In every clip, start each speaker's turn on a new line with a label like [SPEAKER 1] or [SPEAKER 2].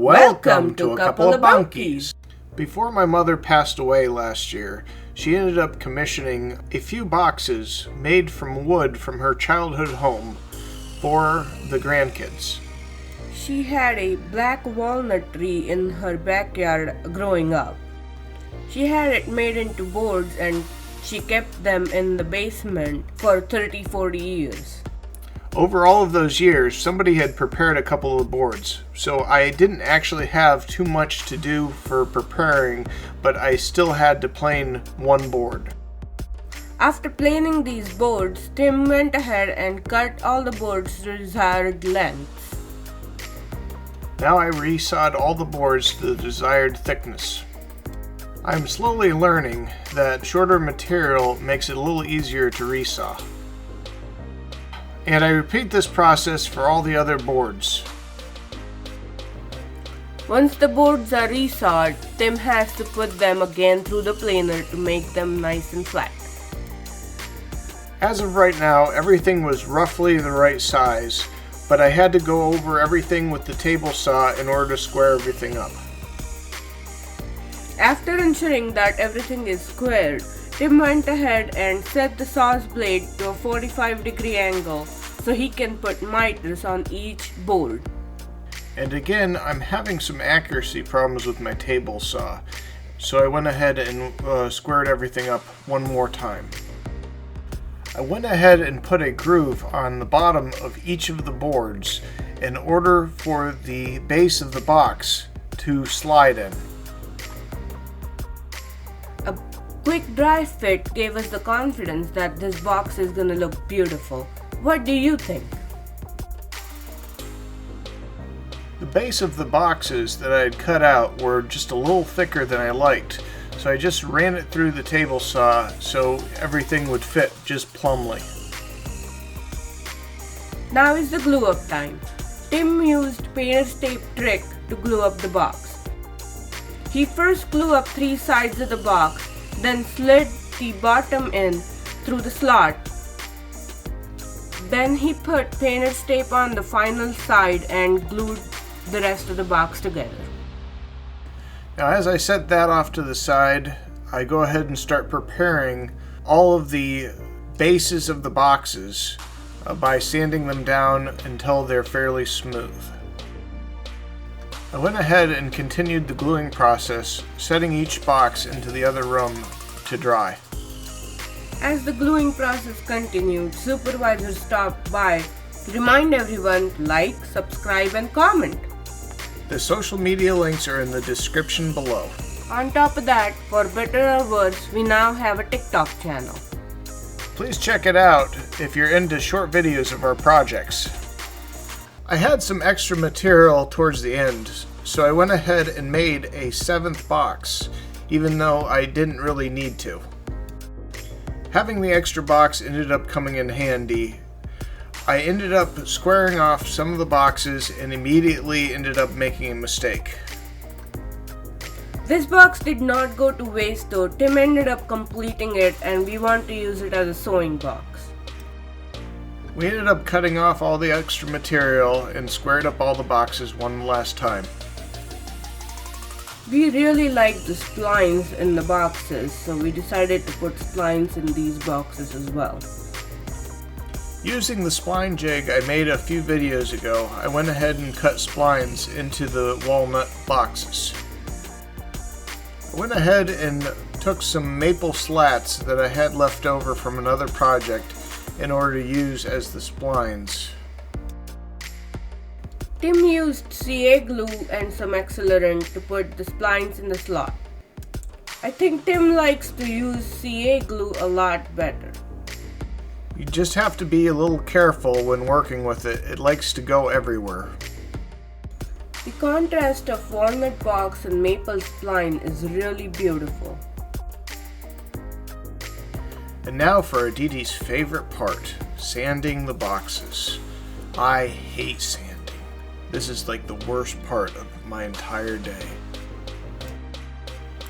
[SPEAKER 1] Welcome to a couple of bunkies. Before my mother passed away last year, she ended up commissioning a few boxes made from wood from her childhood home for the grandkids.
[SPEAKER 2] She had a black walnut tree in her backyard growing up. She had it made into boards and she kept them in the basement for 30-40 years.
[SPEAKER 1] Over all of those years, somebody had prepared a couple of boards, so I didn't actually have too much to do for preparing, but I still had to plane one board.
[SPEAKER 2] After planing these boards, Tim went ahead and cut all the boards to desired lengths.
[SPEAKER 1] Now I resawed all the boards to the desired thickness. I'm slowly learning that shorter material makes it a little easier to resaw. And I repeat this process for all the other boards.
[SPEAKER 2] Once the boards are resawed, Tim has to put them again through the planer to make them nice and flat.
[SPEAKER 1] As of right now, everything was roughly the right size, but I had to go over everything with the table saw in order to square everything up.
[SPEAKER 2] After ensuring that everything is squared, Tim went ahead and set the saw's blade to a 45-degree angle so he can put miters on each board.
[SPEAKER 1] And again, I'm having some accuracy problems with my table saw, so I went ahead and squared everything up one more time. I went ahead and put a groove on the bottom of each of the boards in order for the base of the box to slide in.
[SPEAKER 2] A quick dry fit gave us the confidence that this box is gonna look beautiful. What do you think?
[SPEAKER 1] The base of the boxes that I had cut out were just a little thicker than I liked, so I just ran it through the table saw so everything would fit just plumly.
[SPEAKER 2] Now is the glue up time. Tim used painter's tape trick to glue up the box. He first glued up 3 sides of the box, then slid the bottom in through the slot. Then he put painter's tape on the final side and glued the rest of the box together.
[SPEAKER 1] Now as I set that off to the side, I go ahead and start preparing all of the bases of the boxes by sanding them down until they're fairly smooth. I went ahead and continued the gluing process, setting each box into the other room to dry.
[SPEAKER 2] As the gluing process continued, supervisors stopped by to remind everyone to like, subscribe, and comment.
[SPEAKER 1] The social media links are in the description below.
[SPEAKER 2] On top of that, for better or worse, we now have a TikTok channel.
[SPEAKER 1] Please check it out if you're into short videos of our projects. I had some extra material towards the end, so I went ahead and made a 7th box, even though I didn't really need to. Having the extra box ended up coming in handy. I ended up squaring off some of the boxes and immediately ended up making a mistake.
[SPEAKER 2] This box did not go to waste though. Tim ended up completing it and we want to use it as a sewing box.
[SPEAKER 1] We ended up cutting off all the extra material and squared up all the boxes one last time.
[SPEAKER 2] We really liked the splines in the boxes, so we decided to put splines in these boxes as well.
[SPEAKER 1] Using the spline jig I made a few videos ago, I went ahead and cut splines into the walnut boxes. I went ahead and took some maple slats that I had left over from another project in order to use as the splines.
[SPEAKER 2] Tim used CA glue and some accelerant to put the splines in the slot. I think Tim likes to use CA glue a lot better.
[SPEAKER 1] You just have to be a little careful when working with it. It likes to go everywhere.
[SPEAKER 2] The contrast of walnut box and maple spline is really beautiful.
[SPEAKER 1] And now for Aditi's favorite part, sanding the boxes. I hate sanding. This is like the worst part of my entire day.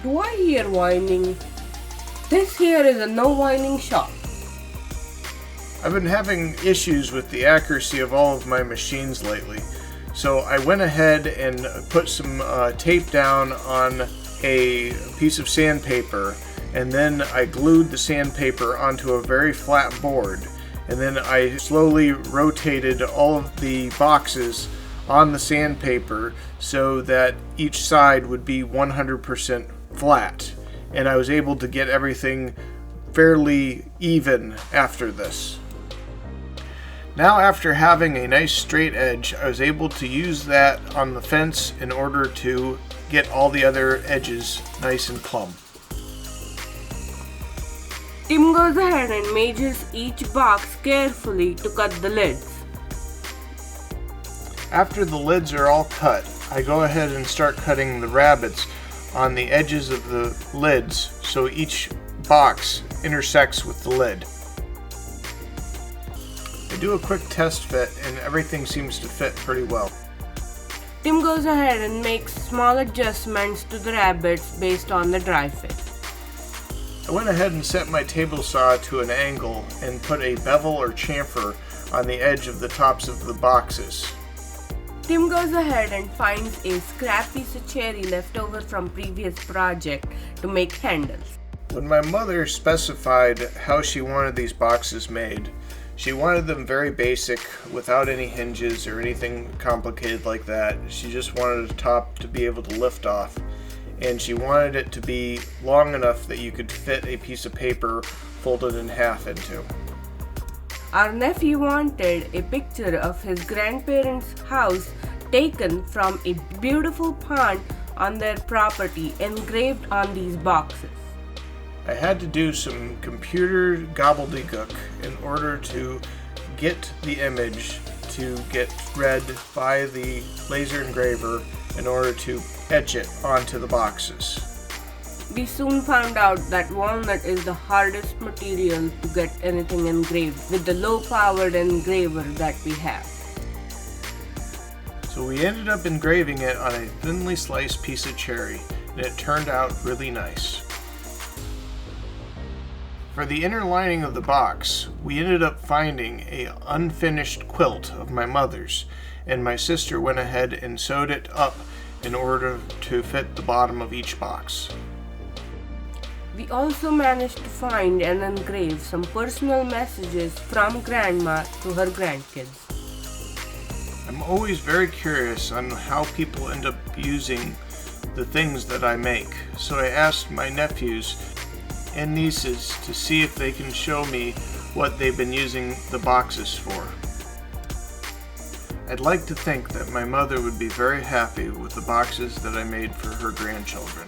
[SPEAKER 2] Do I hear whining? This here is a no whining shop.
[SPEAKER 1] I've been having issues with the accuracy of all of my machines lately, So I went ahead and put some tape down on a piece of sandpaper, and then I glued the sandpaper onto a very flat board, and then I slowly rotated all of the boxes on the sandpaper so that each side would be 100% flat, and I was able to get everything fairly even after this. Now, after having a nice straight edge, I was able to use that on the fence in order to get all the other edges nice and plumb.
[SPEAKER 2] Tim goes ahead and measures each box carefully to cut the lids.
[SPEAKER 1] After the lids are all cut, I go ahead and start cutting the rabbets on the edges of the lids so each box intersects with the lid. I do a quick test fit and everything seems to fit pretty well.
[SPEAKER 2] Tim goes ahead and makes small adjustments to the rabbets based on the dry fit.
[SPEAKER 1] I went ahead and set my table saw to an angle and put a bevel or chamfer on the edge of the tops of the boxes.
[SPEAKER 2] Tim goes ahead and finds a scrap piece of cherry left over from previous project to make handles.
[SPEAKER 1] When my mother specified how she wanted these boxes made, she wanted them very basic, without any hinges or anything complicated like that. She just wanted the top to be able to lift off, and she wanted it to be long enough that you could fit a piece of paper folded in half into.
[SPEAKER 2] Our nephew wanted a picture of his grandparents' house taken from a beautiful pond on their property engraved on these boxes.
[SPEAKER 1] I had to do some computer gobbledygook in order to get the image to get read by the laser engraver in order to etch it onto the boxes.
[SPEAKER 2] We soon found out that walnut is the hardest material to get anything engraved with the low-powered engraver that we have.
[SPEAKER 1] So we ended up engraving it on a thinly sliced piece of cherry, and it turned out really nice. For the inner lining of the box, we ended up finding an unfinished quilt of my mother's, and my sister went ahead and sewed it up in order to fit the bottom of each box.
[SPEAKER 2] We also managed to find and engrave some personal messages from Grandma to her grandkids.
[SPEAKER 1] I'm always very curious on how people end up using the things that I make, so I asked my nephews and nieces to see if they can show me what they've been using the boxes for. I'd like to think that my mother would be very happy with the boxes that I made for her grandchildren.